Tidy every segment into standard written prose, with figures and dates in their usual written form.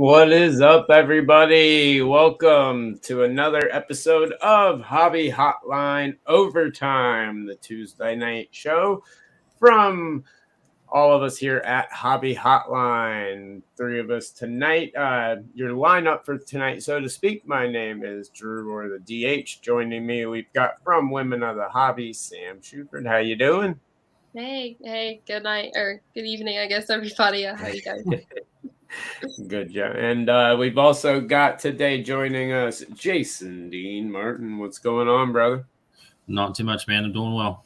What is up, everybody? Welcome to another episode of Hobby Hotline Overtime, the Tuesday night show from all of us here at Hobby Hotline. Three of us tonight. Your lineup for tonight, so to speak. My name is Drew, or the DH. Joining me, we've got from Women of the Hobby, Sam Shuford. How you doing? Hey, good night or good evening, I guess, everybody. How you guys? Good job. And we've also got today joining us Jason Dean Martin. What's going on, brother? Not too much, man. I'm doing well.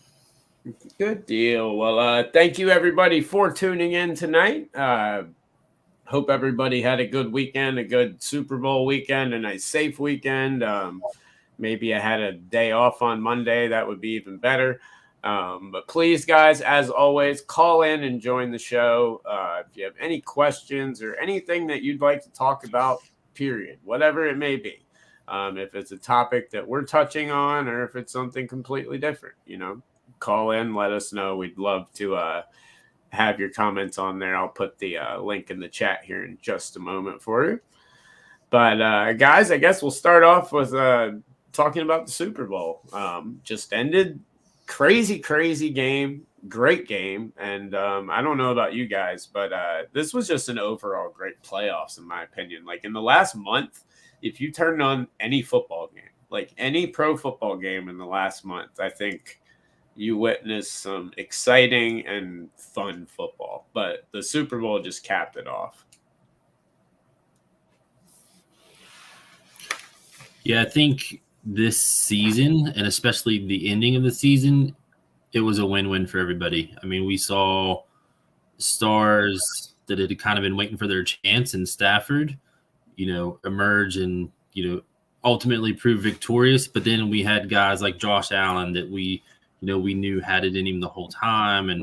Good deal. Well, thank you everybody for tuning in tonight. Hope everybody had a good weekend, a good Super Bowl weekend, and a safe weekend. Maybe I had a day off on Monday. That would be even better. But please, guys, as always, call in and join the show. If you have any questions or anything that you'd like to talk about, period, whatever it may be. If it's a topic that we're touching on or if it's something completely different, call in, let us know. We'd love to have your comments on there. I'll put the link in the chat here in just a moment for you. But guys, I guess we'll start off with talking about the Super Bowl. Just ended. Crazy game, great game. And I don't know about you guys, but this was just an overall great playoffs, in my opinion. Like in the last month, if you turn on any football game, like any pro football game in the last month, I think you witnessed some exciting and fun football. But the Super Bowl just capped it off. Yeah, I think this season, and especially the ending of the season, it was a win-win for everybody. I mean, we saw stars that had kind of been waiting for their chance in Stafford, emerge and, ultimately prove victorious. But then we had guys like Josh Allen that we knew had it in him the whole time, and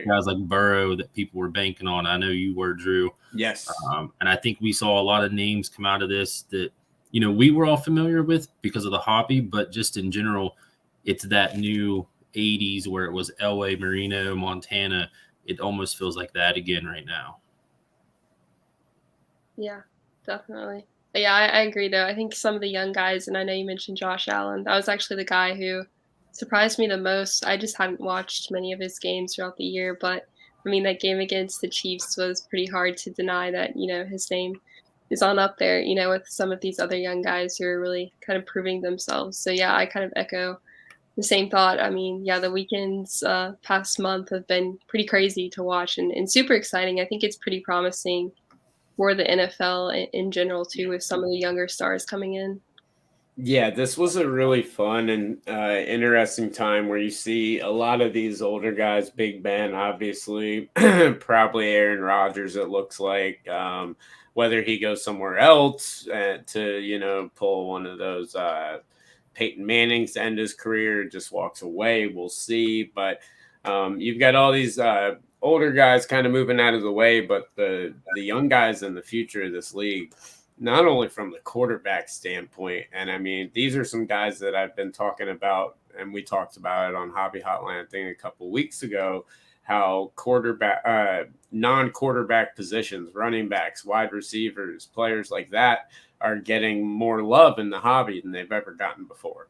guys like Burrow that people were banking on. I know you were, Drew. Yes. And I think we saw a lot of names come out of this that, we were all familiar with because of the hobby, but just in general, it's that new 80s where it was Elway, Marino, Montana. It almost feels like that again right now. Yeah, definitely. Yeah, I agree, though. I think some of the young guys, and I know you mentioned Josh Allen, that was actually the guy who surprised me the most. I just hadn't watched many of his games throughout the year, but I mean, that game against the Chiefs was pretty hard to deny that, his name is on up there, with some of these other young guys who are really kind of proving themselves. So, yeah, I kind of echo the same thought. I mean, yeah, the weekends past month have been pretty crazy to watch and super exciting. I think it's pretty promising for the NFL in general too, with some of the younger stars coming in. Yeah, this was a really fun and interesting time where you see a lot of these older guys, Big Ben, obviously, probably Aaron Rodgers, it looks like, whether he goes somewhere else to, pull one of those Peyton Manning's to end his career, just walks away. We'll see. But you've got all these older guys kind of moving out of the way, but the young guys in the future of this league, not only from the quarterback standpoint, and I mean, these are some guys that I've been talking about, and we talked about it on Hobby Hotline, I think, a couple of weeks ago, how non-quarterback positions, running backs, wide receivers, players like that are getting more love in the hobby than they've ever gotten before.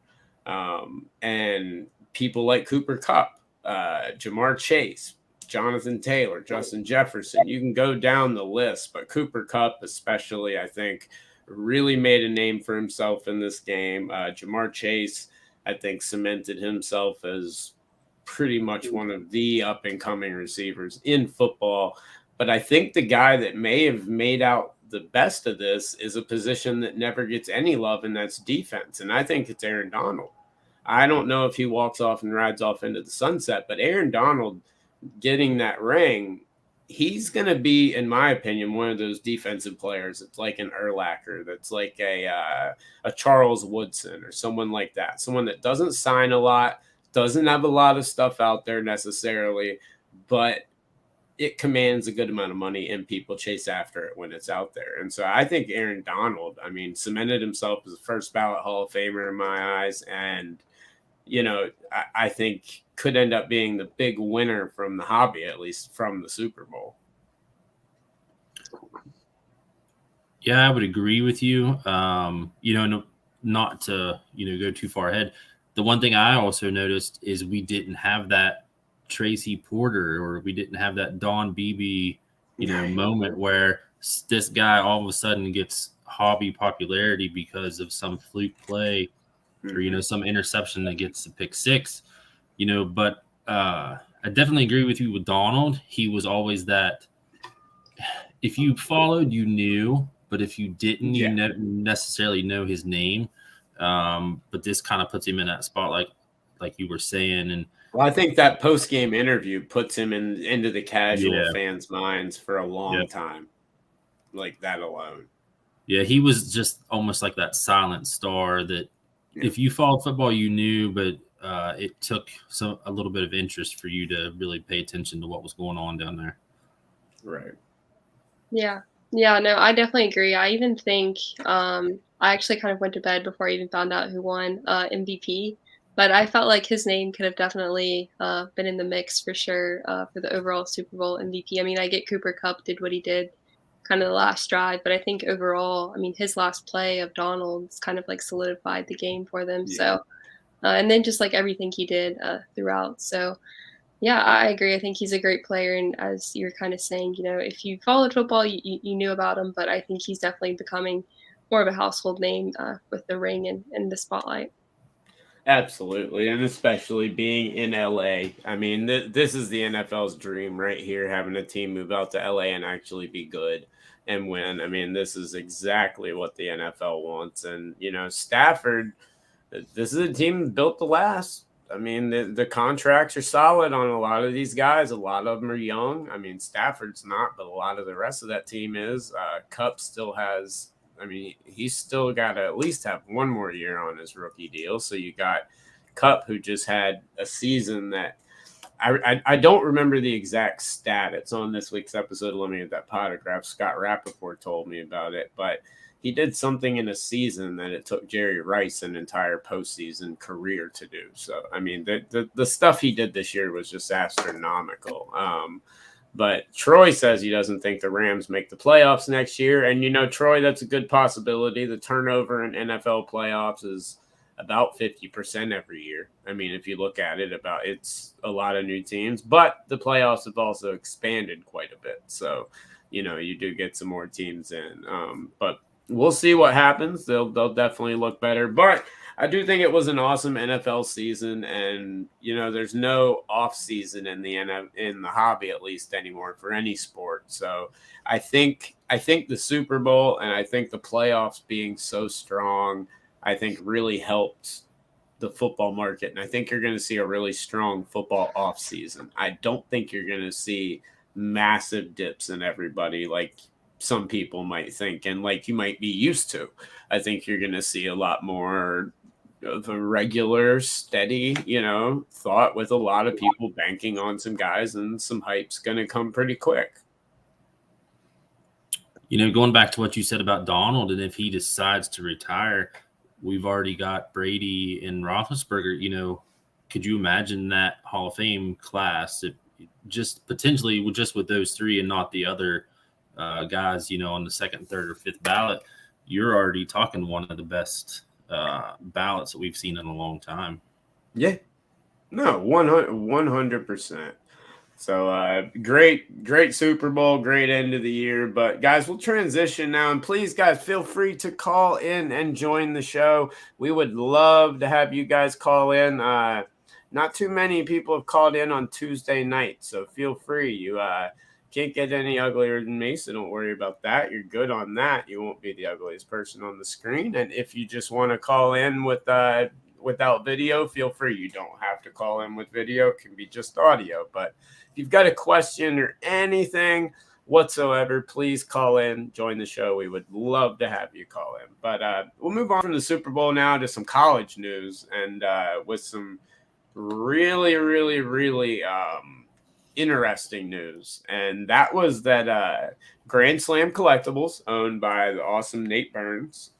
And people like Cooper Kupp, Jamar Chase, Jonathan Taylor, Justin Jefferson. You can go down the list, but Cooper Kupp especially, I think, really made a name for himself in this game. Jamar Chase, I think, cemented himself as pretty much one of the up-and-coming receivers in football. But I think the guy that may have made out the best of this is a position that never gets any love, and that's defense. And I think it's Aaron Donald. I don't know if he walks off and rides off into the sunset, but Aaron Donald getting that ring, he's going to be, in my opinion, one of those defensive players. It's like an Urlacher, that's like a Charles Woodson or someone like that. Someone that doesn't sign a lot, doesn't have a lot of stuff out there necessarily, but it commands a good amount of money and people chase after it when it's out there. And so I think Aaron Donald, I mean, cemented himself as a first ballot Hall of Famer in my eyes. And, I think could end up being the big winner from the hobby, at least from the Super Bowl. Yeah, I would agree with you. Not to go too far ahead. The one thing I also noticed is we didn't have that Tracy Porter, or we didn't have that Don Beebe, moment where this guy all of a sudden gets hobby popularity because of some fluke play or some interception that gets a pick six. But I definitely agree with you with Donald. He was always that. If you followed, you knew, but if you didn't, you necessarily know his name. But this kind of puts him in that spot, like you were saying. And Well, I think that post game interview puts him into the casual yeah, fans' minds for a long yeah, time, like that alone. yeah, he was just almost like that silent star that Yeah. if you followed football, you knew, but it took a little bit of interest for you to really pay attention to what was going on down there. Right. Yeah. Yeah, no, I definitely agree. I even think I actually kind of went to bed before I even found out who won MVP, but I felt like his name could have definitely been in the mix for sure for the overall Super Bowl MVP. I mean, I get Cooper Cup did what he did kind of the last drive, but I think overall, I mean, his last play of Donald's kind of like solidified the game for them. Yeah. So, and then just like everything he did throughout. So, yeah, I agree. I think he's a great player, and as you're kind of saying, if you followed football, you knew about him. But I think he's definitely becoming more of a household name with the ring and the spotlight. Absolutely, and especially being in LA. I mean, this is the NFL's dream right here, having a team move out to LA and actually be good and win. I mean, this is exactly what the NFL wants. And, Stafford, this is a team built to last. I mean, the contracts are solid on a lot of these guys. A lot of them are young. I mean, Stafford's not, but a lot of the rest of that team is. Cup still has, I mean, he's still got to at least have one more year on his rookie deal. So you got Cup, who just had a season that I don't remember the exact stat. It's on this week's episode of Let Me Get That Potograph. Scott Rappaport told me about it, but he did something in a season that it took Jerry Rice an entire postseason career to do. So, I mean, the stuff he did this year was just astronomical. But Troy says he doesn't think the Rams make the playoffs next year. And, Troy, that's a good possibility. The turnover in NFL playoffs is about 50% every year. I mean, if you look at it, it's a lot of new teams, but the playoffs have also expanded quite a bit. So, you do get some more teams in. But we'll see what happens. They'll definitely look better. But I do think it was an awesome NFL season, and there's no off season in the hobby, at least anymore, for any sport. So I think the Super Bowl and I think the playoffs being so strong, I think really helped the football market. And I think you're going to see a really strong football off season. I don't think you're going to see massive dips in everybody like some people might think and like you might be used to. I think you're going to see a lot more of a regular, steady, thought with a lot of people banking on some guys, and some hype's going to come pretty quick. Going back to what you said about Donald, and if he decides to retire, we've already got Brady and Roethlisberger. Could you imagine that Hall of Fame class? If just potentially just with those three and not the other guys, on the second, third, or fifth ballot, you're already talking one of the best ballots that we've seen in a long time. Yeah, no, 100%. So great Super Bowl, great end of the year. But guys, we'll transition now, and please, guys, feel free to call in and join the show. We would love to have you guys call in. Not too many people have called in on Tuesday night, so feel free. You can't get any uglier than me, so don't worry about that. You're good on that. You won't be the ugliest person on the screen. And if you just want to call in without video, feel free. You don't have to call in with video. It can be just audio. But if you've got a question or anything whatsoever, please call in, join the show. We would love to have you call in. But we'll move on from the Super Bowl now to some college news, and with some really, really, really interesting news. And that was that Grand Slam Collectibles, owned by the awesome Nate Burns,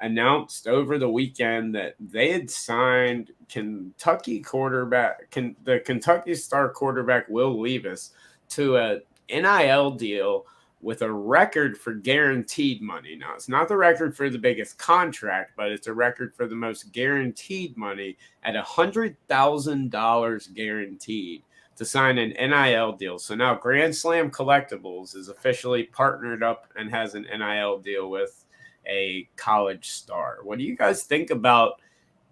announced over the weekend that they had signed Kentucky Kentucky star quarterback Will Levis to a NIL deal with a record for guaranteed money. Now, it's not the record for the biggest contract, but it's a record for the most guaranteed money at $100,000 guaranteed to sign an NIL deal. So now Grand Slam Collectibles is officially partnered up and has an NIL deal with a college star. What do you guys think about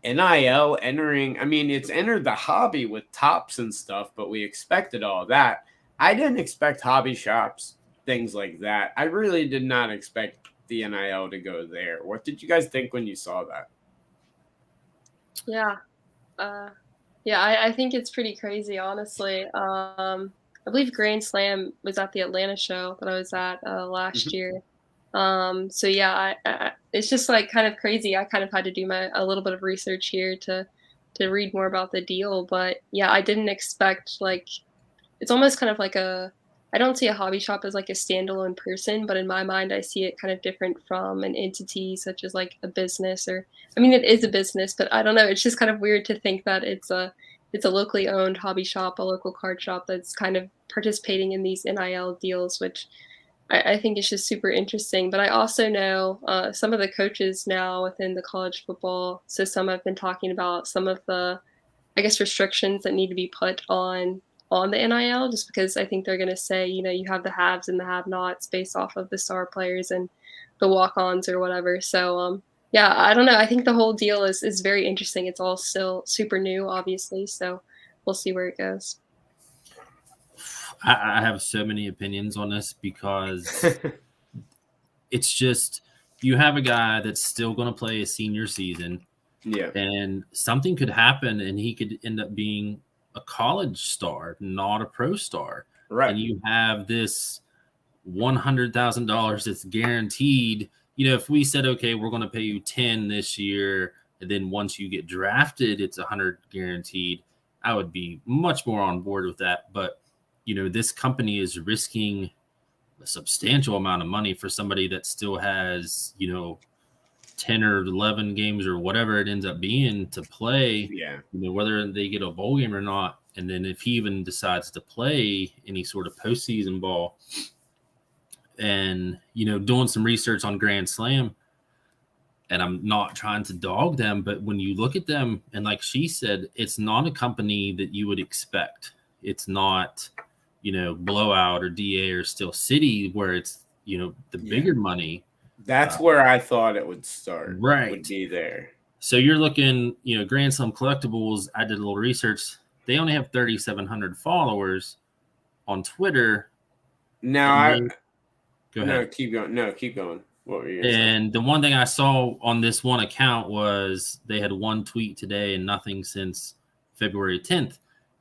NIL entering? I mean, it's entered the hobby with tops and stuff, but we expected all that. I didn't expect hobby shops, things like that. I really did not expect the NIL to go there. What did you guys think when you saw that? Yeah. I think it's pretty crazy, honestly. I believe Grand Slam was at the Atlanta show that I was at last Mhm. year. So yeah, it's just like kind of crazy. I kind of had to do a little bit of research here to read more about the deal, but yeah, I didn't expect like it's almost kind of like I don't see a hobby shop as like a standalone person, but in my mind, I see it kind of different from an entity such as like a business or I mean, it is a business, but I don't know. It's just kind of weird to think that it's a locally owned hobby shop, a local card shop that's kind of participating in these NIL deals, which I think is just super interesting. But I also know some of the coaches now within the college football system have been talking about some of the I guess, restrictions that need to be put on the NIL just because I think they're gonna say, you have the haves and the have-nots based off of the star players and the walk-ons or whatever. So, yeah, I don't know. I think the whole deal is very interesting. It's all still super new, obviously, so we'll see where it goes. I have so many opinions on this because it's just you have a guy that's still going to play a senior season, Yeah. and something could happen, and he could end up being a college star, not a pro star. Right. And you have this $100,000 that's guaranteed. If we said, okay, we're going to pay you 10 this year, and then once you get drafted, it's 100 guaranteed, I would be much more on board with that. But, this company is risking a substantial amount of money for somebody that still has, 10 or 11 games or whatever it ends up being to play, Yeah. Whether they get a bowl game or not. And then if he even decides to play any sort of postseason ball and, doing some research on Grand Slam, and I'm not trying to dog them, but when you look at them, and like she said, it's not a company that you would expect. It's not, Blowout or DA or Steel City where it's, the bigger money. That's where I thought it would start. Right. Would be there. So you're looking, Grand Slam Collectibles. I did a little research. They only have 3,700 followers on Twitter. Now, go ahead. No, keep going. No, keep going. What were you gonna say? And the one thing I saw on this one account was they had one tweet today and nothing since February 10th.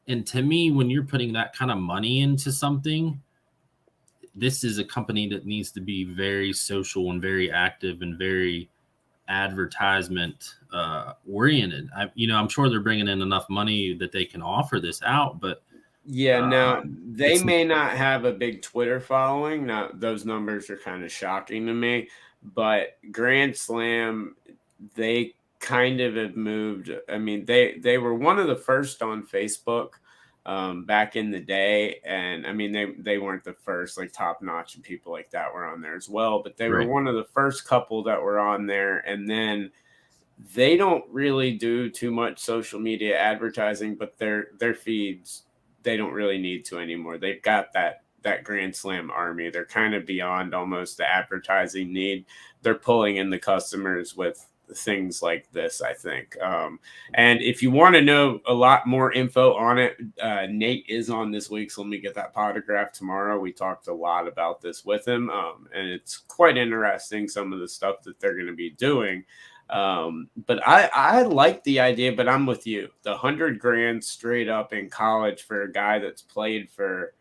And to me, when you're putting that kind of money into something, this is a company that needs to be very social and very active and very advertisement oriented. I'm sure they're bringing in enough money that they can offer this out, but now they may not have a big Twitter following. Now those numbers are kind of shocking to me, but Grand Slam, they kind of have moved. I mean, they were one of the first on Facebook back in the day, and I mean they weren't the first. Like Top Notch and people like that were on there as well, but they were one of the first couple that were on there. And then they don't really do too much social media advertising, but their feeds, they don't really need to anymore. They've got that Grand Slam army. They're kind of beyond almost the advertising need. They're pulling in the customers with things like this, I think. And if you want to know a lot more info on it, Nate is on this week, so let me get that potograph tomorrow. We talked a lot about this with him, and it's quite interesting, some of the stuff that they're going to be doing. But I like the idea, but I'm with you. The $100,000 straight up in college for a guy that's played for,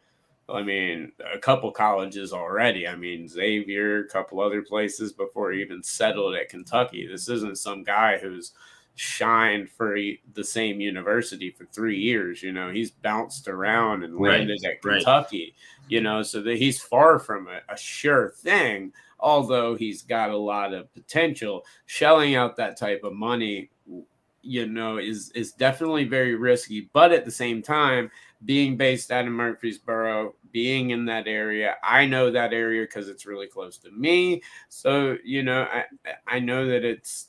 a couple colleges already. Xavier, a couple other places before he even settled at Kentucky. This isn't some guy who's shined for the same university for 3 years. He's bounced around and landed at Kentucky, so that he's far from a sure thing. Although he's got a lot of potential, shelling out that type of money, is definitely very risky. But at the same time, being based out of Murfreesboro, being in that area. I know that area because it's really close to me. So, I know that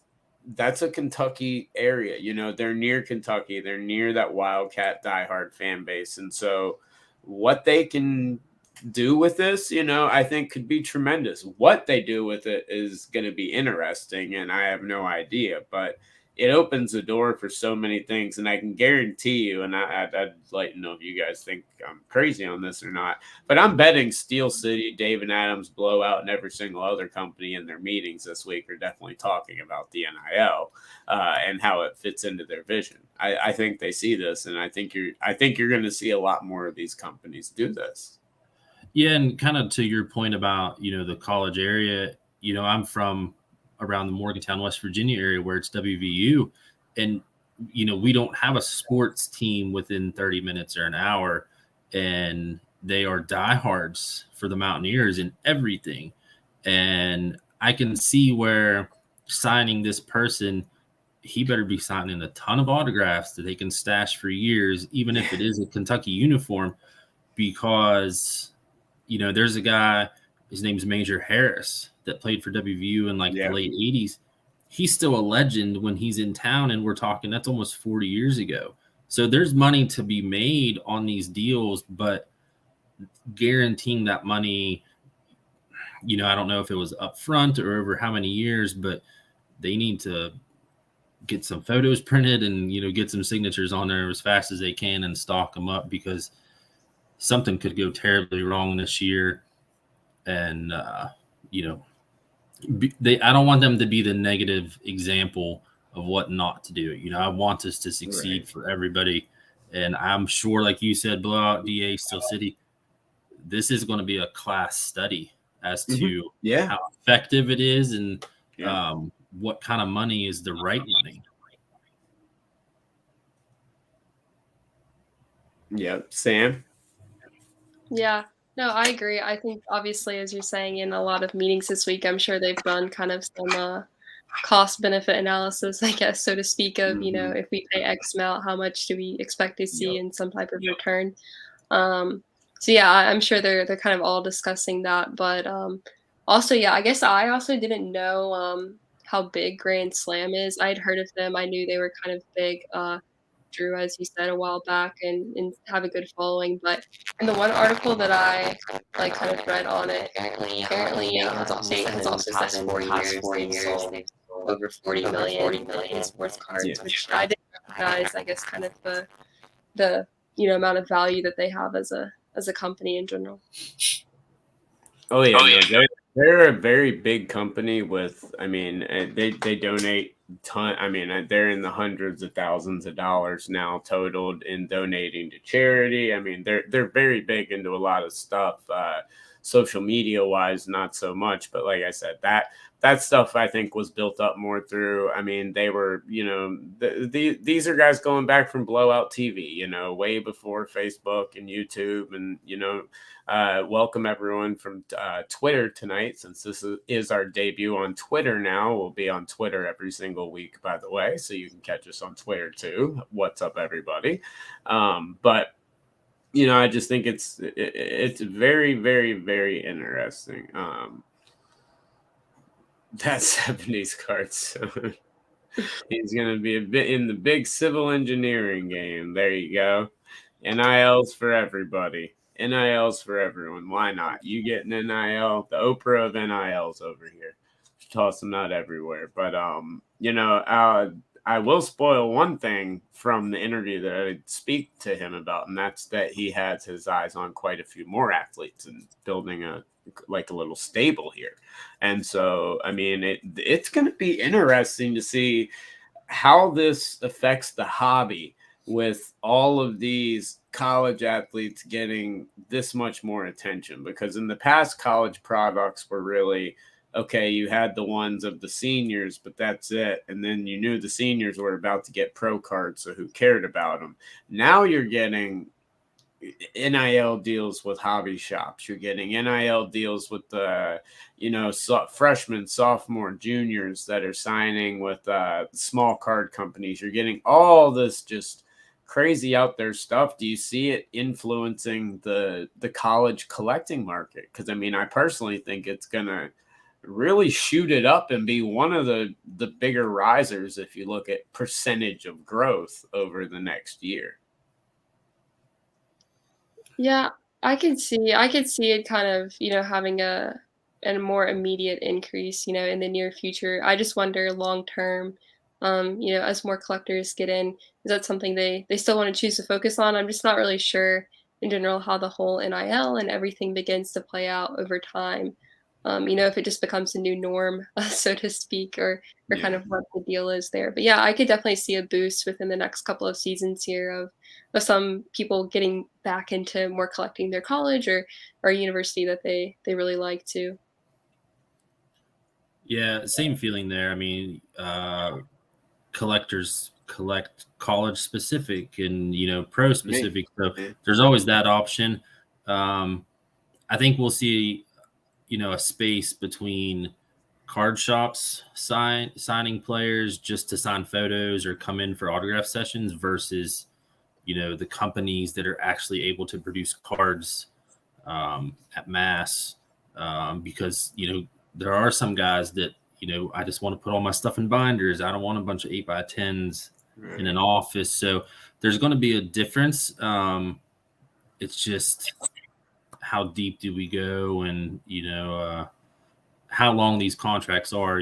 that's a Kentucky area. They're near Kentucky. They're near that Wildcat diehard fan base. And so what they can do with this, I think could be tremendous. What they do with it is going to be interesting, and I have no idea, but it opens the door for so many things. And I can guarantee you, and I'd like to know if you guys think I'm crazy on this or not, but I'm betting Steel City, Dave and Adams, Blowout, and every single other company in their meetings this week are definitely talking about the NIL and how it fits into their vision. I think they see this, and I think you're going to see a lot more of these companies do this. Yeah, and kind of to your point about, the college area, I'm from around the Morgantown, West Virginia area where it's WVU. And, we don't have a sports team within 30 minutes or an hour. And they are diehards for the Mountaineers in everything. And I can see where signing this person, he better be signing a ton of autographs that they can stash for years, even if it is a Kentucky uniform, because there's a guy, his name's Major Harris, that played for WVU in the late 80s. He's still a legend when he's in town, and we're talking that's almost 40 years ago. So there's money to be made on these deals, but guaranteeing that money, I don't know if it was up front or over how many years, but they need to get some photos printed and, get some signatures on there as fast as they can and stock them up, because something could go terribly wrong this year. And, I don't want them to be the negative example of what not to do. I want this to succeed for everybody. And I'm sure, like you said, Blowout, DA, Steel City, this is going to be a class study as to how effective it is and what kind of money is the right money. Yep. Sam? Yeah, no, I agree. I think obviously, as you're saying, in a lot of meetings this week, I'm sure they've done kind of some cost benefit analysis, I guess, so to speak, of, if we pay X amount, how much do we expect to see in some type of return? So yeah, I'm sure they're kind of all discussing that. But also, yeah, I guess I also didn't know how big Grand Slam is. I'd heard of them. I knew they were kind of big. Drew, as you said a while back, and have a good following. But in the one article that I kind of read on it, apparently has also said in the past 4 years they've sold over 40 million in sports cards, which I didn't recognize. I guess kind of the amount of value that they have as a company in general. Oh yeah, no, they're a very big company with. I mean, they donate ton. I mean, they're in the hundreds of thousands of dollars now totaled in donating to charity. I mean, they're very big into a lot of stuff. Social media wise, not so much, but like I said, that stuff I think was built up more through. I mean, they were, these are guys going back from Blowout TV, way before Facebook and YouTube, and welcome everyone from Twitter tonight, since this is our debut on Twitter now. We'll be on Twitter every single week, by the way, so you can catch us on Twitter too. What's up, everybody? But I just think it's very, very, very interesting. That 70s cartoon. He's going to be a bit in the big civil engineering game. There you go. NILs for everybody. NILs for everyone. Why not? You get an NIL, the Oprah of NILs over here. Toss them out everywhere. But, I will spoil one thing from the interview that I speak to him about, and that's that he has his eyes on quite a few more athletes and building a little stable here. And so, I mean, it's going to be interesting to see how this affects the hobby with all of these college athletes getting this much more attention, because in the past, college products were really, okay, you had the ones of the seniors, but that's it. And then you knew the seniors were about to get pro cards, so who cared about them? Now you're getting NIL deals with hobby shops. You're getting NIL deals with the, freshmen, sophomore, juniors that are signing with small card companies. You're getting all this just crazy out there stuff. Do you see it influencing the college collecting market? Because I mean, I personally think it's gonna really shoot it up and be one of the bigger risers if you look at percentage of growth over the next year. Yeah, I could see it kind of, having a more immediate increase, in the near future. I just wonder long term, as more collectors get in, is that something they still want to choose to focus on? I'm just not really sure in general how the whole NIL and everything begins to play out over time. If it just becomes a new norm, so to speak, or kind Yeah. of what the deal is there. But yeah, I could definitely see a boost within the next couple of seasons here of some people getting back into more collecting their college or university that they really like to. Yeah, same feeling there. I mean, collectors collect college specific and pro Me. specific. So Yeah. there's always that option. Um, I think we'll see a space between card shops signing players just to sign photos or come in for autograph sessions versus the companies that are actually able to produce cards at mass, because there are some guys that I just want to put all my stuff in binders. I don't want a bunch of 8x10s in an office. So there's going to be a difference. It's just how deep do we go, and how long these contracts are.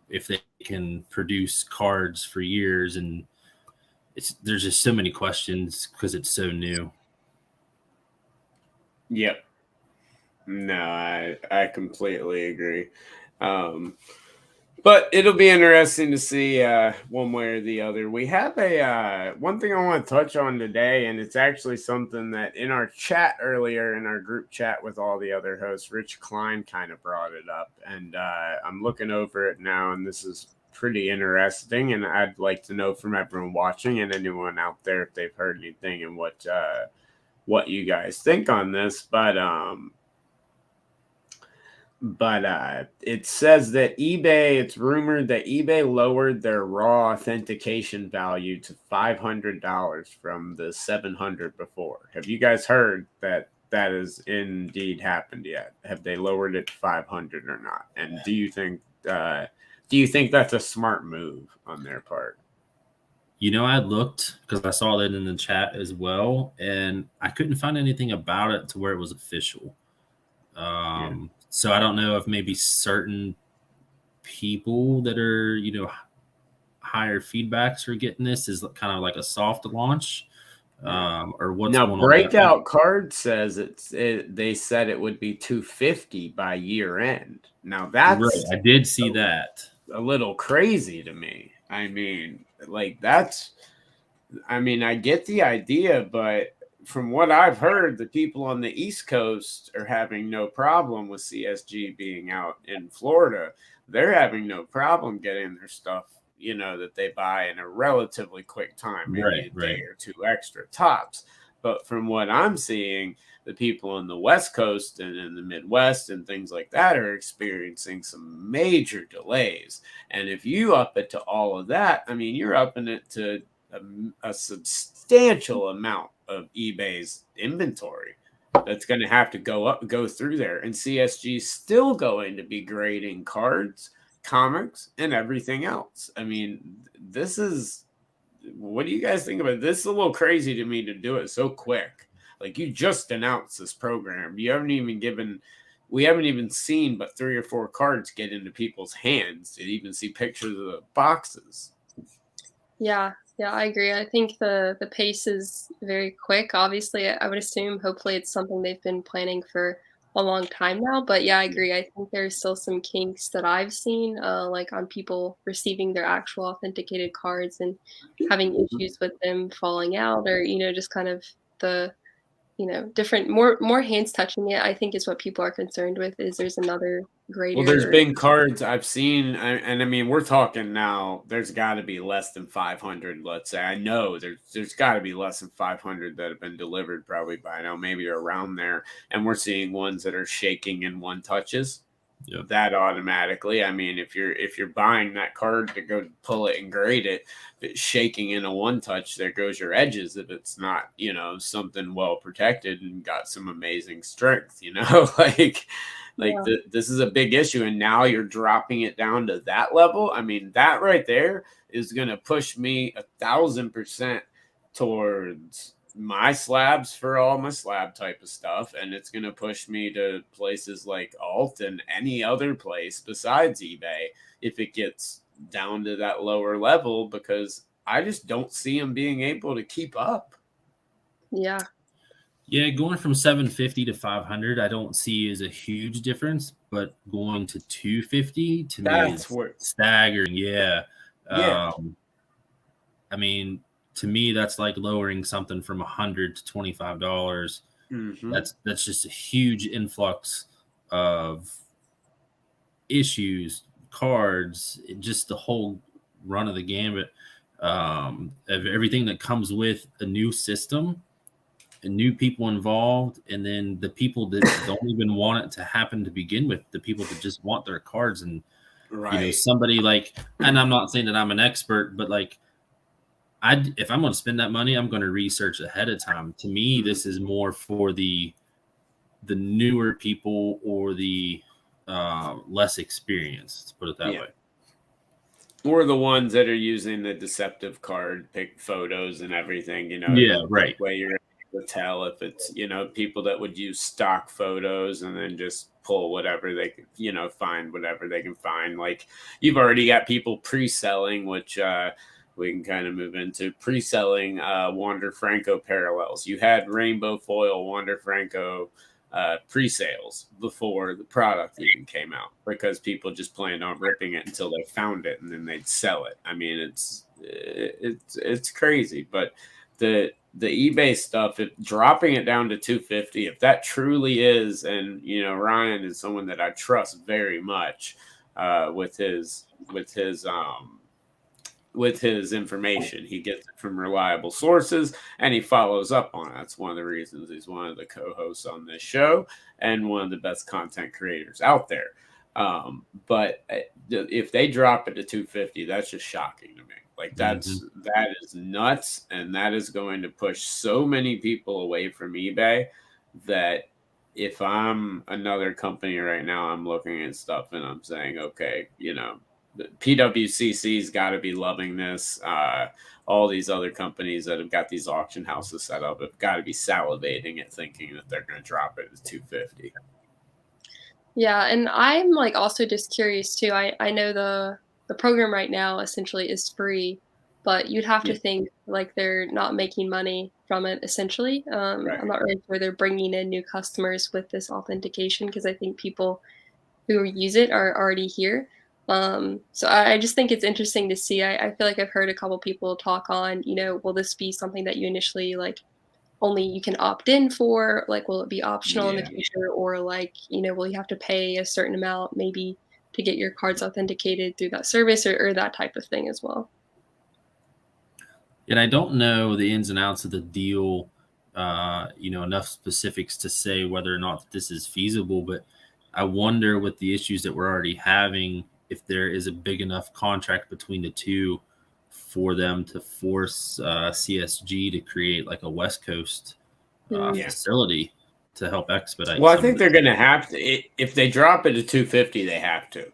If they can produce cards for years, and there's just so many questions because it's so new. Yep. No, I completely agree. But it'll be interesting to see one way or the other. We have a one thing I want to touch on today, and it's actually something that in our chat earlier, in our group chat with all the other hosts, Rich Klein kind of brought it up, and I'm looking over it now, and this is pretty interesting, and I'd like to know from everyone watching and anyone out there if they've heard anything and what you guys think on this, but it says that it's rumored that eBay lowered their raw authentication value to $500 from the $700 before. Have you guys heard that has indeed happened yet? Have they lowered it to 500 or not? And do you think that's a smart move on their part? I looked because I saw that in the chat as well, and I couldn't find anything about it to where it was official. So I don't know if maybe certain people that are, higher feedbacks are getting this is kind of like a soft launch, or what's now going on. Breakout Card says they said it would be 250 by year end. Now that's right. I did see that. A little crazy to me. I mean, I get the idea, but from what I've heard, the people on the East Coast are having no problem with CSG being out in Florida. They're having no problem getting their stuff, that they buy in a relatively quick time, maybe a day or two extra tops. But from what I'm seeing, the people on the West Coast and in the Midwest and things like that are experiencing some major delays. And if you up it to all of that, I mean, you're upping it to a substantial amount of eBay's inventory that's going to have to go through there. And CSG is still going to be grading cards, comics, and everything else. I mean, what do you guys think about it? This is a little crazy to me to do it so quick. Like, you just announced this program. We haven't even seen but 3 or 4 cards get into people's hands to even see pictures of the boxes. Yeah, I agree. I think the pace is very quick. Obviously, I would assume hopefully it's something they've been planning for a long time now. But yeah, I agree. I think there's still some kinks that I've seen, like on people receiving their actual authenticated cards and having issues with them falling out, or just kind of the different more hands touching it. I think is what people are concerned with. Is there's another Well, there's grader? been cards I've seen, and I mean, we're talking now. There's got to be less than 500. Let's say I know there's got to be less than 500 that have been delivered probably by now, maybe around there. And we're seeing ones that are shaking in one touches. that automatically. I mean, if you're buying that card to go pull it and grade it, if it's shaking in a one touch, there goes your edges. If it's not, something well protected and got some amazing strength, Yeah. this is a big issue. And now you're dropping it down to that level. I mean, that right there is going to push me 1,000% towards my slabs for all my slab type of stuff, and it's going to push me to places like Alt and any other place besides eBay if it gets down to that lower level, because I just don't see them being able to keep up. Yeah. Yeah, going from 750 to 500, I don't see as a huge difference, but going to 250 to me is staggering. Yeah. Yeah. I mean, to me, that's like lowering something from $100 to $25. Mm-hmm. That's just a huge influx of issues, cards, just the whole run of the gambit, of everything that comes with a new system and new people involved, and then the people that don't even want it to happen to begin with, the people that just want their cards. And somebody like, and I'm not saying that I'm an expert, but like, if I'm going to spend that money, I'm going to research ahead of time. To me, this is more for the newer people or the less experienced, to put it that way. Or the ones that are using the deceptive card pick photos and everything, right. Way you're able to tell if it's, people that would use stock photos and then just pull whatever they can, find whatever they can find. Like, you've already got people pre-selling, which we can kind of move into pre-selling Wander Franco parallels. You had rainbow foil Wander Franco pre-sales before the product even came out, because people just planned on ripping it until they found it and then they'd sell it. I mean, it's crazy. But the eBay stuff, if dropping it down to 250, if that truly is, and Ryan is someone that I trust very much with his information. He gets it from reliable sources and he follows up on it. That's one of the reasons he's one of the co-hosts on this show and one of the best content creators out there. But if they drop it to 250, that's just shocking to me. Like, that is nuts, and that is going to push so many people away from eBay that if I'm another company right now, I'm looking at stuff and I'm saying, okay, PWCC's got to be loving this. All these other companies that have got these auction houses set up have got to be salivating at thinking that they're going to drop it to 250. Yeah, and I'm like also just curious too. I know the program right now essentially is free, but you'd have to think like they're not making money from it essentially. Right. I'm not really sure they're bringing in new customers with this authentication, because I think people who use it are already here. So I just think it's interesting to see. I feel like I've heard a couple people talk on, will this be something that you initially like only you can opt in for? Like, will it be optional in the future? Or like, will you have to pay a certain amount maybe to get your cards authenticated through that service, or that type of thing as well? And I don't know the ins and outs of the deal, enough specifics to say whether or not this is feasible, but I wonder, with the issues that we're already having, if there is a big enough contract between the two for them to force CSG to create like a West Coast facility to help expedite. Well, I think they're going to have to. If they drop it to 250, they have to.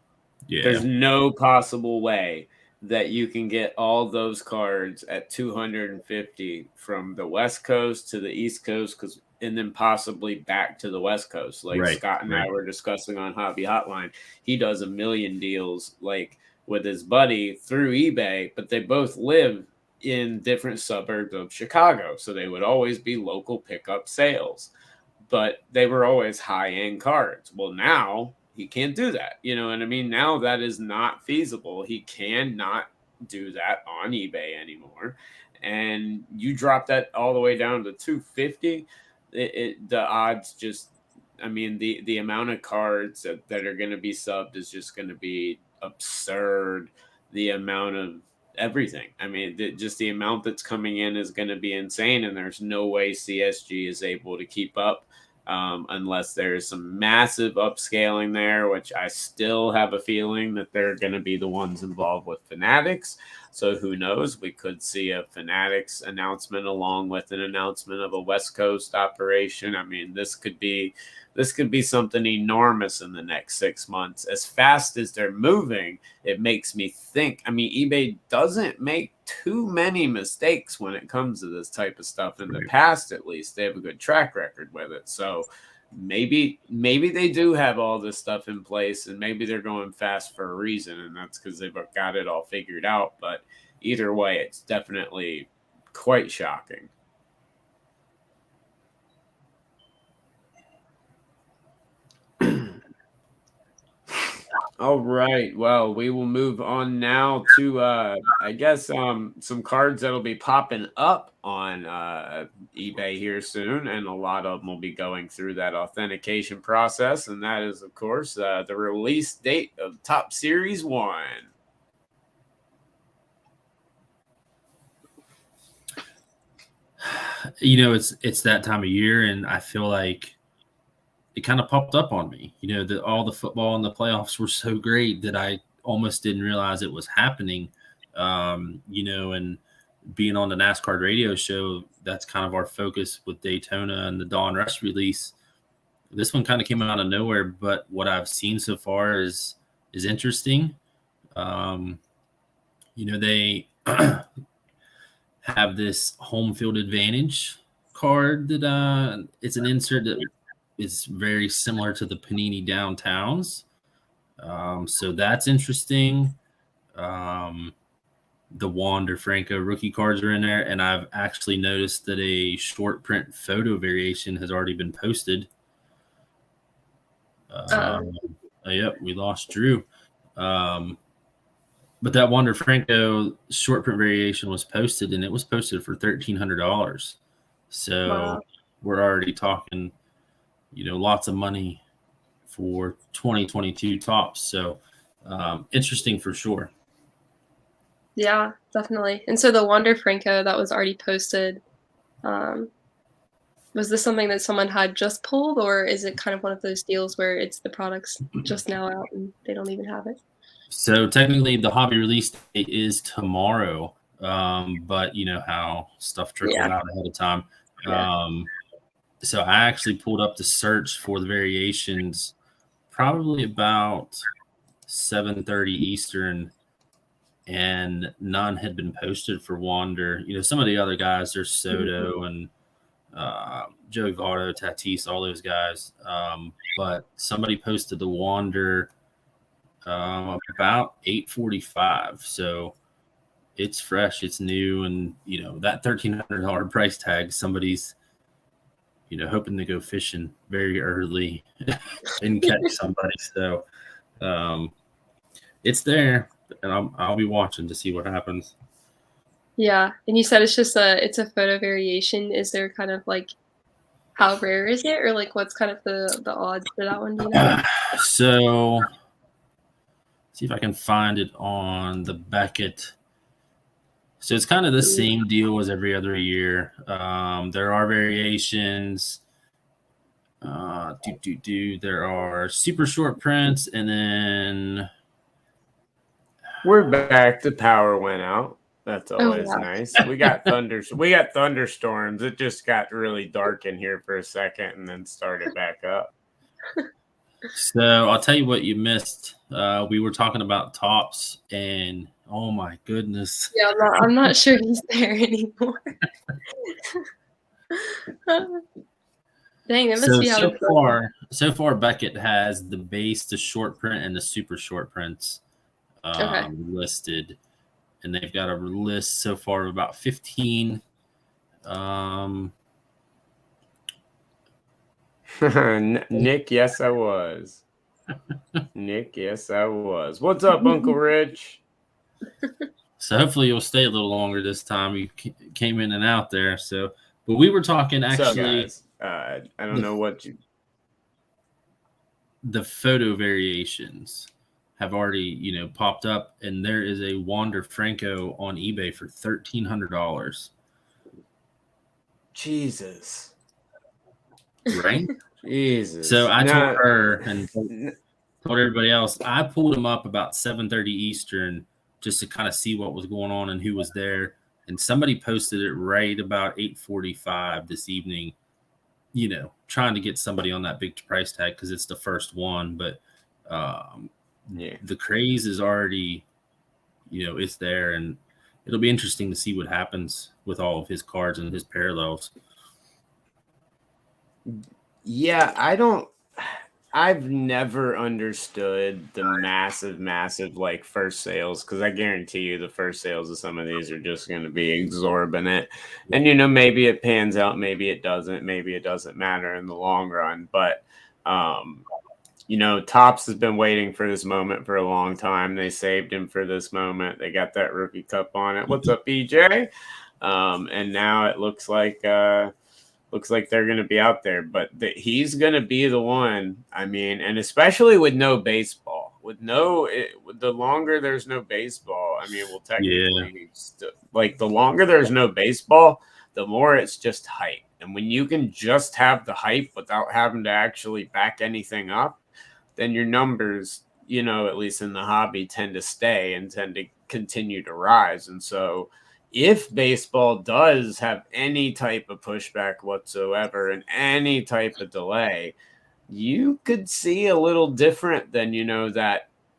Yeah. There's no possible way that you can get all those cards at 250 from the West Coast to the East Coast, and then possibly back to the West Coast. Like Scott and I were discussing on Hobby Hotline. He does a million deals like with his buddy through eBay, but they both live in different suburbs of Chicago. So they would always be local pickup sales, but they were always high-end cards. Well, now he can't do that. You know what I mean? Now that is not feasible. He cannot do that on eBay anymore. And you drop that all the way down to 250, the odds just, I mean, the amount of cards that are going to be subbed is just going to be absurd. The amount of everything. I mean, just the amount that's coming in is going to be insane, and there's no way CSG is able to keep up. unless there's some massive upscaling there, which I still have a feeling that they're going to be the ones involved with Fanatics. So who knows? We could see a Fanatics announcement along with an announcement of a West Coast operation. I mean, this could be something enormous in the next 6 months. As fast as they're moving, it makes me think. I mean, eBay doesn't make too many mistakes when it comes to this type of stuff. In the past, at least, they have a good track record with it. So maybe they do have all this stuff in place, and maybe they're going fast for a reason, and that's because they've got it all figured out. But either way, it's definitely quite shocking. All right. Well, we will move on now to, I guess, some cards that'll be popping up on eBay here soon, and a lot of them will be going through that authentication process, and that is, of course, the release date of Top Series 1. You know, it's that time of year, and I feel like it kind of popped up on me. You know, that all the football and the playoffs were so great that I almost didn't realize it was happening. You know, and being on the NASCAR radio show, that's kind of our focus with Daytona and the Dawn Rush release. This one kind of came out of nowhere, but what I've seen so far is interesting. You know, they have this home field advantage card that it's an insert that is very similar to the Panini Downtowns. So that's interesting. The Wander Franco rookie cards are in there, and I've actually noticed that a short print photo variation has already been posted. Yep, we lost Drew. But that Wander Franco short print variation was posted, and it was posted for $1,300. So wow. We're already talking, you know, lots of money for 2022 tops. So interesting for sure. Yeah, definitely. And so the Wander Franco that was already posted, was this something that someone had just pulled, or is it kind of one of those deals where it's the product's just now out and they don't even have it? So technically the hobby release date is tomorrow, but you know how stuff trickles out ahead of time. So I actually pulled up the search for the variations probably about 7:30 Eastern, and none had been posted for Wander. You know, some of the other guys, there's Soto and Joey Votto, Tatis, all those guys. But somebody posted the Wander about 8:45. So it's fresh, it's new, and you know that $1,300 price tag. Somebody's, you know, hoping to go fishing very early and catch somebody. So it's there, and I'll be watching to see what happens. Yeah, and you said it's just it's a photo variation. Is there kind of like how rare is it, or like what's kind of the odds for that one? Do you know? So see if I can find it on the Beckett. So it's kind of the same deal as every other year. There are variations. There are super short prints, and then we're back. The power went out. That's always nice. We got thunderstorms. It just got really dark in here for a second and then started back up. So I'll tell you what you missed. We were talking about tops, and oh my goodness. Yeah, I'm not sure he's there anymore. Dang, that must be how so far Beckett has the base, the short print, and the super short prints listed. And they've got a list so far of about 15. Nick, yes, I was. Nick, yes, I was. What's up, Uncle Rich? So hopefully you'll stay a little longer this time. You came in and out there. So, but we were talking actually. So guys, I don't know what you. The photo variations have already, you know, popped up, and there is a Wander Franco on eBay for $1,300. Jesus. Right? Jesus. So I told Nah, her and told everybody else, I pulled him up about 7:30 Eastern just to kind of see what was going on and who was there. And somebody posted it right about 8:45 this evening, trying to get somebody on that big price tag because it's the first one. But the craze is already, it's there. And it'll be interesting to see what happens with all of his cards and his parallels. Yeah, I've never understood the massive like first sales, because I guarantee you the first sales of some of these are just going to be exorbitant. And maybe it pans out, maybe it doesn't matter in the long run. But Topps has been waiting for this moment for a long time. They saved him for this moment. They got that rookie cup on it. What's up, EJ? And now it looks like they're going to be out there, but he's going to be the one. I mean, and especially with no baseball, the longer there's no baseball, I mean, well, technically, like the longer there's no baseball, the more it's just hype. And when you can just have the hype without having to actually back anything up, then your numbers, at least in the hobby, tend to stay and tend to continue to rise. And so, if baseball does have any type of pushback whatsoever and any type of delay, you could see a little different than,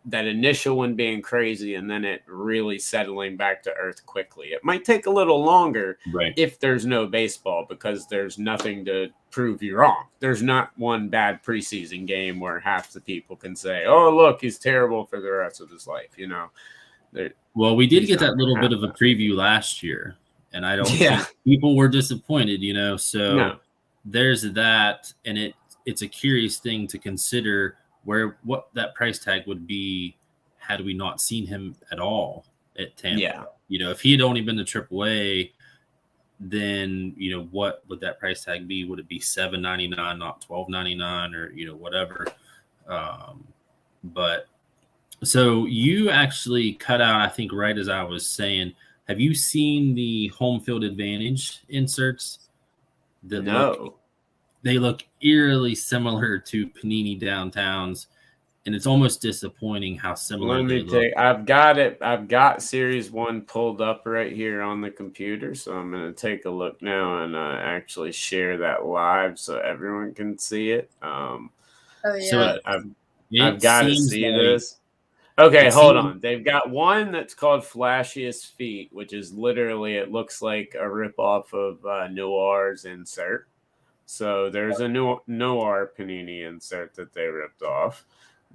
that initial one being crazy and then it really settling back to earth quickly. It might take a little longer if there's no baseball, because there's nothing to prove you wrong. There's not one bad preseason game where half the people can say, oh, look, he's terrible for the rest of his life, Well, we did get that little bit of a preview last year, and I don't think people were disappointed, so there's that. And it's a curious thing to consider what that price tag would be had we not seen him at all at Tampa. If he had only been to AAA, then what would that price tag be? Would it be $7.99, not $12.99, or whatever? But so you actually cut out, I think, right as I was saying. Have you seen the home field advantage inserts? They look eerily similar to Panini Downtowns, and it's almost disappointing how similar they look. I've got Series 1 pulled up right here on the computer, so I'm going to take a look now and actually share that live so everyone can see it. So I've got to see this. Okay, hold on. They've got one that's called Flashiest Feet, which is literally, it looks like a ripoff of Noir's insert. So there's a Noir Panini insert that they ripped off.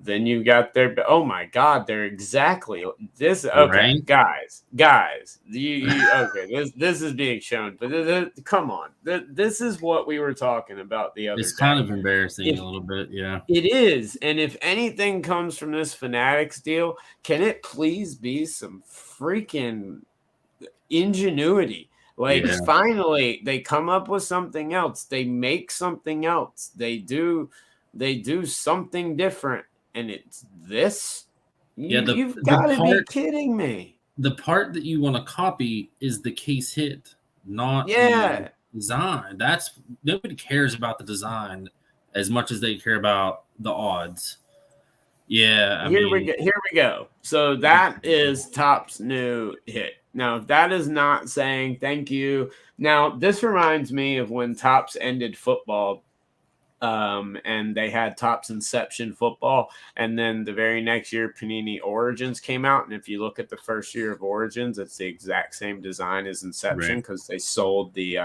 Then you got oh my God, they're exactly this. Okay, guys, okay, this is being shown, but come on, this is what we were talking about the other day. It's kind of embarrassing a little bit, yeah. It is, and if anything comes from this Fanatics deal, can it please be some freaking ingenuity? Finally, they come up with something else. They make something else. They do something different. And it's this? You've got to be kidding me. The part that you want to copy is the case hit, not the design. Nobody cares about the design as much as they care about the odds. Yeah. Here we go. So that is Topps new hit. Now, if that is not saying thank you. Now, this reminds me of when Topps ended football. And they had Topps Inception football, and then the very next year Panini Origins came out, and if you look at the first year of Origins, it's the exact same design as Inception because they sold the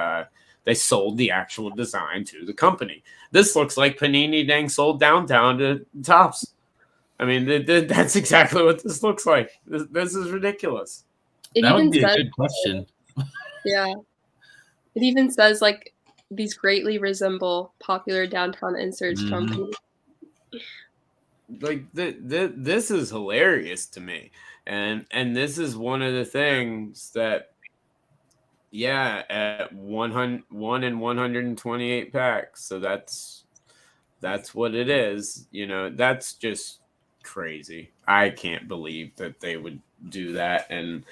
actual design to the company. This looks like Panini dang sold Downtown to Topps. I mean, that's exactly what this looks like. This is ridiculous. That would be a good question. Yeah, it even says like, these greatly resemble popular downtown inserts from Panini. Like this is hilarious to me, and this is one of the things that, at 1 in 128 packs. So that's what it is. That's just crazy. I can't believe that they would do that. And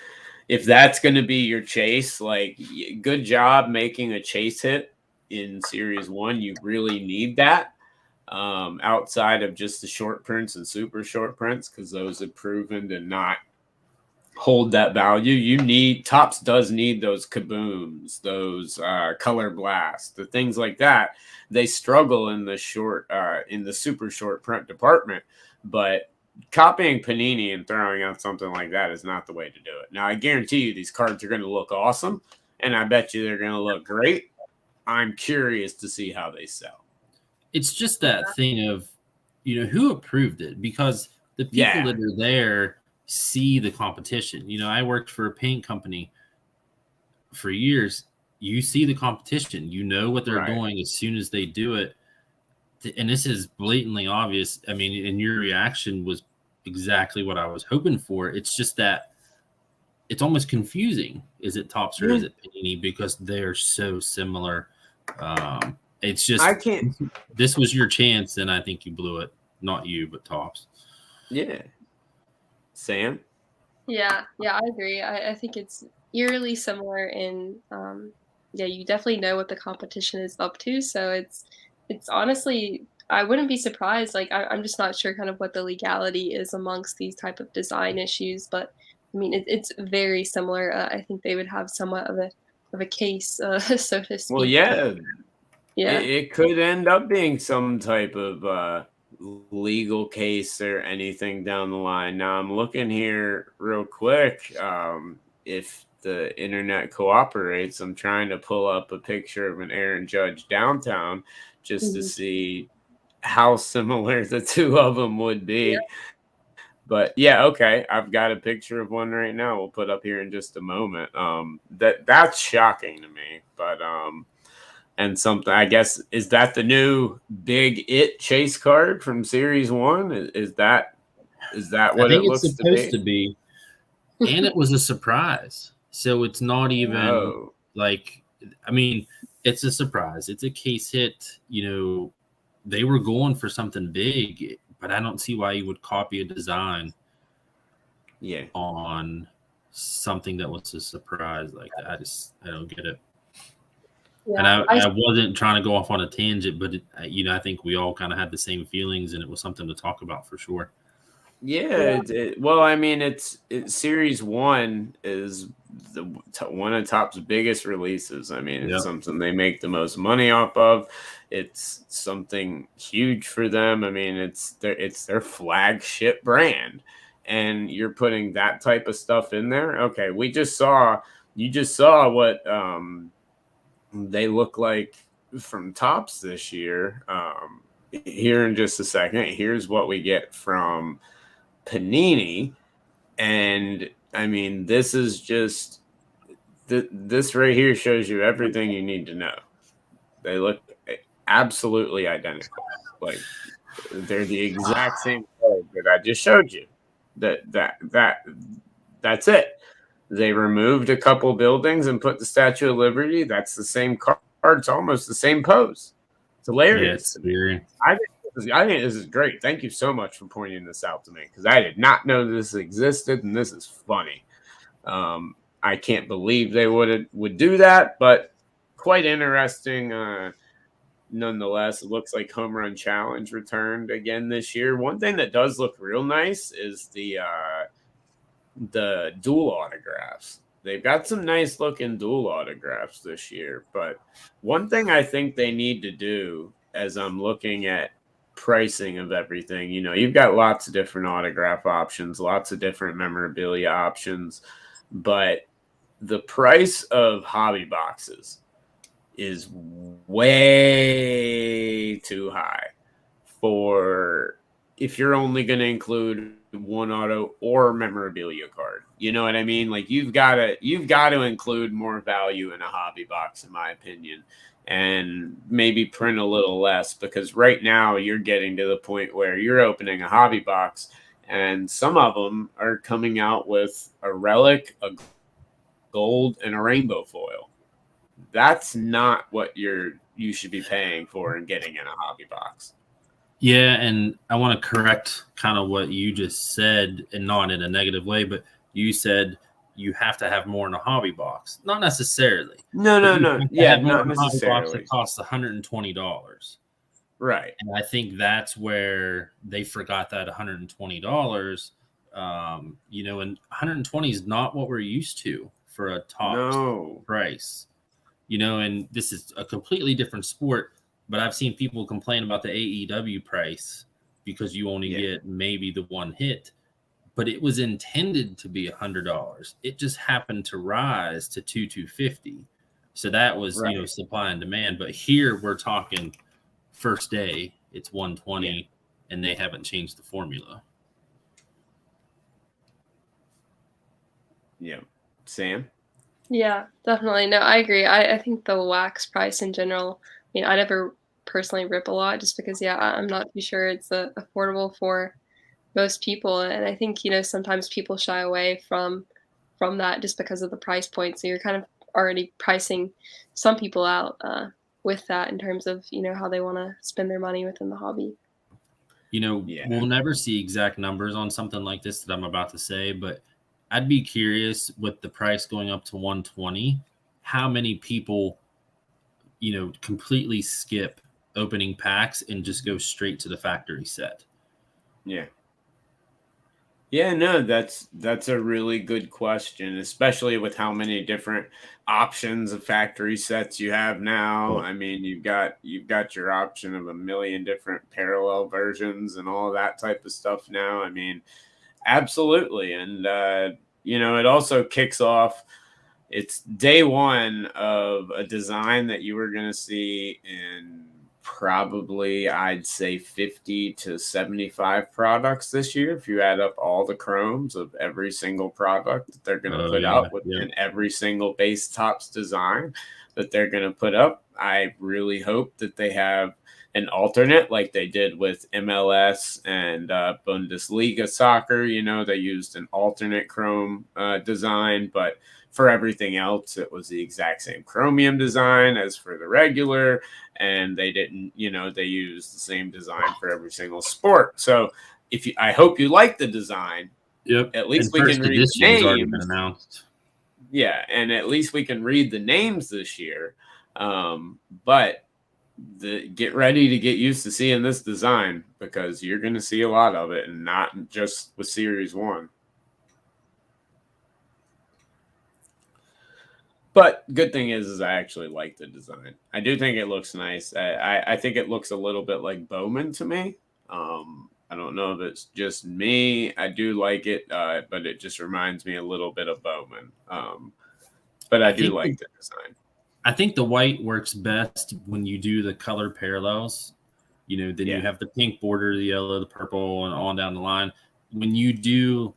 if that's going to be your chase, like, good job making a chase hit in Series 1. You really need that. outside of just the short prints and super short prints, because those have proven to not hold that value. Topps does need those kabooms, those color blasts, the things like that. They struggle in the super short print department, but copying Panini and throwing out something like that is not the way to do it. Now, I guarantee you these cards are going to look awesome, and I bet you they're going to look great. I'm curious to see how they sell. It's just that thing of, who approved it, because the people that are there see the competition. I worked for a paint company for years. You see the competition, what they're doing as soon as they do it. And this is blatantly obvious. I mean, and your reaction was exactly what I was hoping for. It's just that it's almost confusing. Is it Topps or is it Panini? Because they're so similar. It's just, this was your chance, and I think you blew it. Not you, but Topps. Yeah. Sam? Yeah, I agree. I think it's eerily similar in, you definitely know what the competition is up to. So it's honestly, I wouldn't be surprised. Like, I'm just not sure kind of what the legality is amongst these type of design issues, but I mean, it's very similar. I think they would have somewhat of a case, so to speak. Well, yeah. It could end up being some type of legal case or anything down the line. Now, I'm looking here real quick. If the internet cooperates, I'm trying to pull up a picture of an Aaron Judge downtown just to see how similar the two of them would be. Yeah. But okay, I've got a picture of one right now. We'll put up here in just a moment. That's shocking to me, but and something, I guess, is that the new big chase card from Series 1? Is that what it looks to be? Supposed to be? And it was a surprise. So it's not even I mean, it's a surprise. It's a case hit. They were going for something big, but I don't see why you would copy a design on something that was a surprise like that. I don't get it. Yeah, and I wasn't trying to go off on a tangent, but I think we all kind of had the same feelings, and it was something to talk about for sure. Yeah. Well, I mean, it's Series 1 is one of Topps' biggest releases. I mean, it's something they make the most money off of. It's something huge for them. I mean, it's their flagship brand, and you're putting that type of stuff in there. Okay, you just saw what they look like from Topps this year. Here in just a second, here's what we get from Panini, and I mean, this is just this right here shows you everything you need to know. They look absolutely identical. Like, they're the exact same card that I just showed you. That's it. They removed a couple buildings and put the Statue of Liberty. That's the same card. It's almost the same pose. It's hilarious. Yeah, I think this is great. Thank you so much for pointing this out to me, because I did not know this existed, and this is funny. I can't believe they would do that, but quite interesting. Nonetheless, it looks like Home Run Challenge returned again this year. One thing that does look real nice is the dual autographs. They've got some nice looking dual autographs this year, but one thing I think they need to do, as I'm looking at pricing of everything, you've got lots of different autograph options, lots of different memorabilia options, but the price of hobby boxes is way too high for if you're only going to include one auto or memorabilia card. You know what I mean? Like, you've got to include more value in a hobby box, in my opinion, and maybe print a little less, because right now you're getting to the point where you're opening a hobby box and some of them are coming out with a relic, a gold, and a rainbow foil. That's not what you should be paying for and getting in a hobby box. Yeah, and I want to correct kind of what you just said, and not in a negative way, but you said you have to have more in a hobby box. Not necessarily. No. Yeah, not necessarily. Box that costs $120. Right. And I think that's where they forgot that $120. And 120 is not what we're used to for a top No. price. And this is a completely different sport, but I've seen people complain about the AEW price because you only get maybe the one hit, but it was intended to be $100. It just happened to rise to $250. So that was, Right. supply and demand. But here we're talking first day, it's 120, and they haven't changed the formula. Yeah. Sam? Yeah, definitely. No, I agree. I think the wax price in general, I never personally rip a lot just because, I'm not too sure it's affordable for most people. And I think, sometimes people shy away from that just because of the price point. So you're kind of already pricing some people out with that in terms of, how they want to spend their money within the hobby. We'll never see exact numbers on something like this that I'm about to say, but I'd be curious with the price going up to 120, how many people, completely skip opening packs and just go straight to the factory set. Yeah. Yeah, no, that's a really good question, especially with how many different options of factory sets you have now. I mean, you've got your option of a million different parallel versions and all that type of stuff now. I mean, absolutely. And it also kicks off, it's day one of a design that you were going to see in probably, I'd say, 50 to 75 products this year if you add up all the chromes of every single product that they're going to put out within every single base tops design that they're going to put up. I really hope that they have an alternate like they did with MLS and Bundesliga soccer. They used an alternate chrome design, but for everything else, it was the exact same chromium design as for the regular, and they didn't, they used the same design for every single sport. So I hope you like the design. Yep. At least and we can read the names. Already been announced. Yeah, and at least we can read the names this year. But get ready to get used to seeing this design because you're going to see a lot of it, and not just with Series 1. But good thing is I actually like the design. I do think it looks nice. I think it looks a little bit like Bowman to me. I don't know if it's just me. I do like it, but it just reminds me a little bit of Bowman. But I do like the design. I think the white works best when you do the color parallels. Then you have the pink border, the yellow, the purple, and on down the line. When you do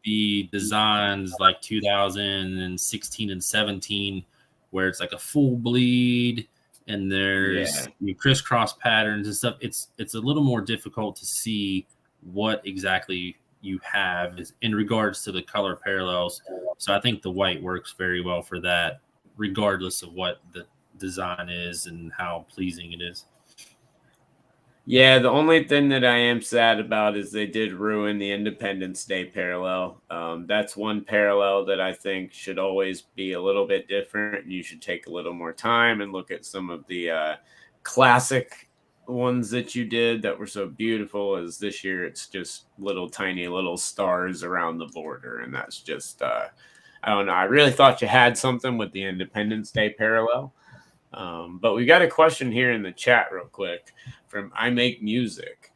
the designs like 2016 and 17, where it's like a full bleed and there's crisscross patterns and stuff, it's a little more difficult to see what exactly you have in regards to the color parallels. So I think the white works very well for that, regardless of what the design is and how pleasing it is. Yeah, the only thing that I am sad about is they did ruin the Independence Day parallel. That's one parallel that I think should always be a little bit different. You should take a little more time and look at some of the classic ones that you did that were so beautiful. As this year, it's just tiny little stars around the border, and that's just I don't know. I really thought you had something with the Independence Day parallel. But we got a question here in the chat real quick from I Make Music.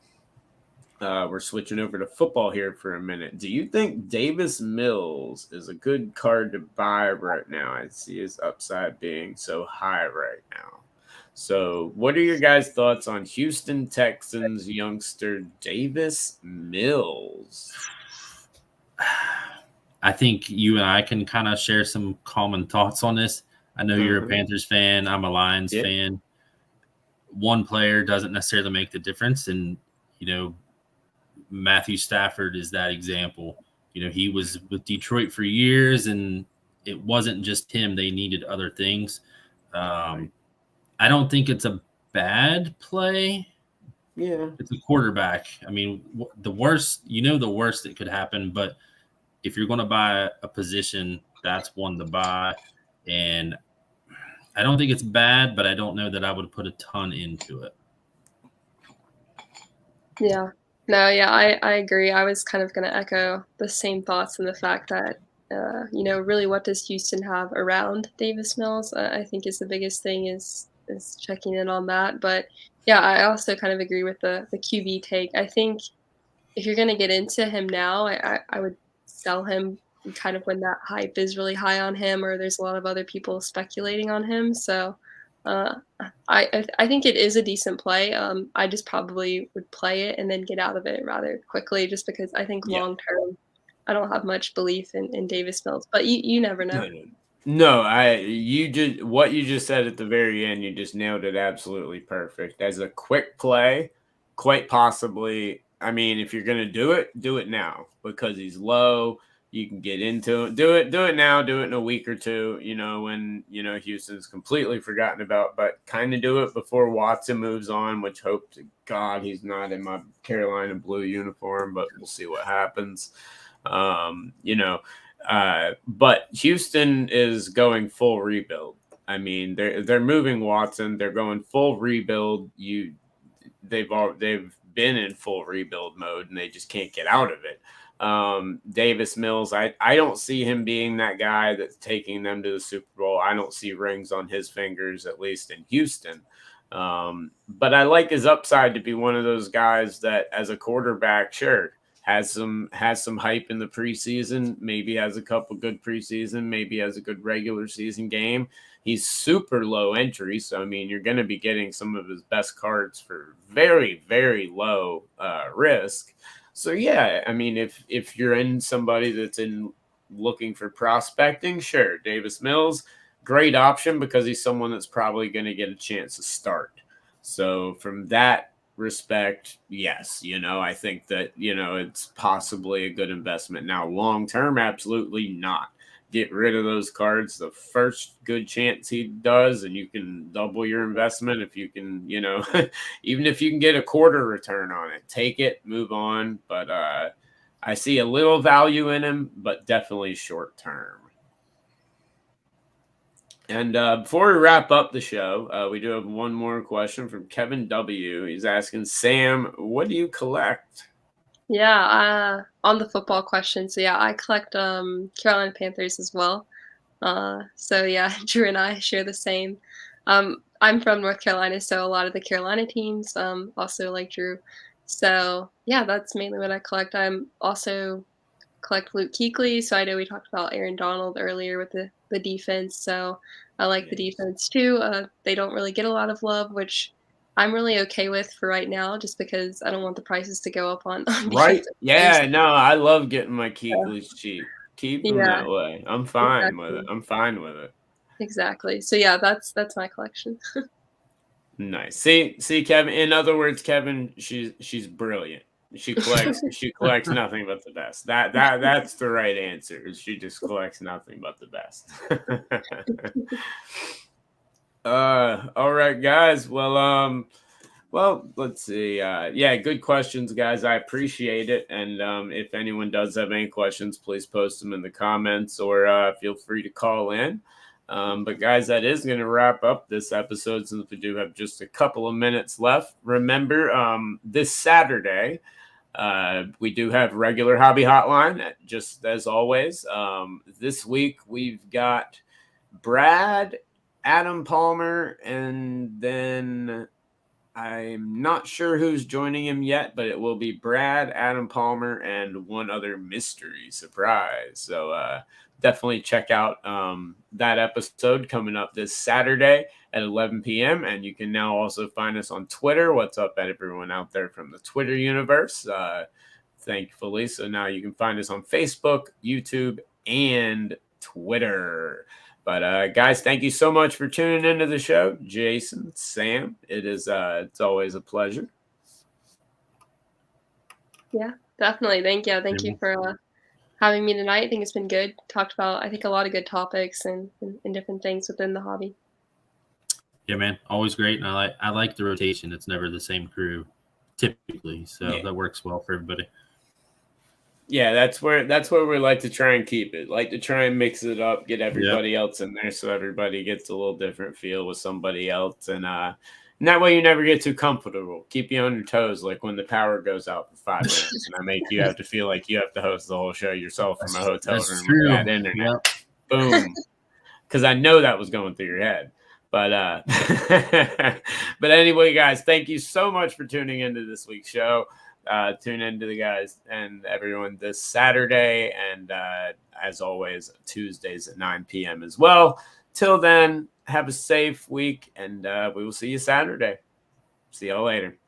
We're switching over to football here for a minute. Do you think Davis Mills is a good card to buy right now? I see his upside being so high right now. So what are your guys' thoughts on Houston Texans youngster Davis Mills? I think you and I can kind of share some common thoughts on this. I know you're a Panthers fan. I'm a Lions fan. One player doesn't necessarily make the difference. And, Matthew Stafford is that example. He was with Detroit for years, and it wasn't just him. They needed other things. I don't think it's a bad play. Yeah. It's a quarterback. I mean, the worst that could happen. But if you're going to buy a position, that's one to buy. And I don't think it's bad, but I don't know that I would put a ton into it. Yeah. No, yeah, I agree. I was kind of gonna echo the same thoughts and the fact that, really what does Houston have around Davis Mills, I think is the biggest thing is checking in on that, but, yeah, I also kind of agree with the QB take. I think if you're gonna get into him now, I would sell him kind of when that hype is really high on him or there's a lot of other people speculating on him, so, uh, I think it is a decent play, I just probably would play it and then get out of it rather quickly just because I think Yeah. long term, I don't have much belief in Davis Mills, but you never know. No, no. No, what you just said at the very end, you just nailed it absolutely perfect. As a quick play, quite possibly, I mean, if you're gonna do it now because he's low. You can get into it. Do it now, do it in a week or two, when Houston's completely forgotten about, but kind of do it before Watson moves on, which hope to God he's not in my Carolina blue uniform, but we'll see what happens. Um, you know, but Houston is going full rebuild. I mean, they're moving Watson. They're going full rebuild. They've been in full rebuild mode, and they just can't get out of it. Davis Mills, I don't see him being that guy that's taking them to the Super Bowl. I don't see rings on his fingers, at least in Houston. But I like his upside to be one of those guys that, as a quarterback, sure, has some hype in the preseason, maybe has a couple good preseason, maybe has a good regular season game. He's super low entry, so I mean, you're going to be getting some of his best cards for very, very low risk. So yeah, I mean, if you're in somebody that's in looking for prospecting, sure, Davis Mills, great option because he's someone that's probably going to get a chance to start. So from that respect, yes, I think that, it's possibly a good investment. Now, long term, absolutely not. Get rid of those cards the first good chance he does, and you can double your investment if you can, even if you can get a quarter return on it, take it, move on. But I see a little value in him, but definitely short term. And before we wrap up the show, we do have one more question from Kevin W. He's asking, Sam, what do you collect? Yeah, on the football question, so yeah, I collect, Carolina Panthers as well. So yeah, Drew and I share the same. I'm from North Carolina, so a lot of the Carolina teams, also like Drew. So yeah, that's mainly what I collect. I'm also collect Luke Kuechly, so I know we talked about Aaron Donald earlier with the defense, so I like the Yeah. defense too. They don't really get a lot of love, which I'm really okay with for right now, just because I don't want the prices to go up on on Right? defensive players. Yeah, no, I love getting my Kuechly's cheap. Keep them Yeah, that way. I'm fine with it. exactly. I'm fine with it. Exactly. So yeah, that's my collection. Nice. See, Kevin. In other words, Kevin, she's brilliant. She collects nothing but the best. That's the right answer. She just collects nothing but the best. All right, guys. Well, let's see. Yeah, good questions, guys. I appreciate it. And if anyone does have any questions, please post them in the comments or feel free to call in. But guys, that is going to wrap up this episode since we do have just a couple of minutes left. Remember, this Saturday, we do have regular Hobby Hotline, just as always. This week, we've got Brad, Adam Palmer, and then I'm not sure who's joining him yet, but it will be Brad, Adam Palmer, and one other mystery surprise. So definitely check out that episode coming up this Saturday at 11 p.m. And you can now also find us on Twitter. What's up, everyone out there from the Twitter universe? Thankfully. So now you can find us on Facebook, YouTube, and Twitter. But guys, thank you so much for tuning into the show. Jason, Sam, it's always a pleasure. Yeah, definitely. Thank you for having me tonight. I think it's been good. Talked about I think a lot of good topics and different things within the hobby. Yeah, man, always great. And I like the rotation. It's never the same crew typically, so that works well for everybody. Yeah, that's where we like to try and keep it. Like to try and mix it up, get everybody else in there so everybody gets a little different feel with somebody else. And And that way you never get too comfortable. Keep you on your toes, like when the power goes out for 5 minutes, and I make you have to feel like you have to host the whole show yourself from a hotel That's room true. with bad internet. Yep. Boom. Because I know that was going through your head. But but anyway, guys, thank you so much for tuning into this week's show. Tune into the guys and everyone this Saturday, and as always, Tuesdays at 9 p.m. as well. Till then, have a safe week, and we will see you Saturday. See y'all later.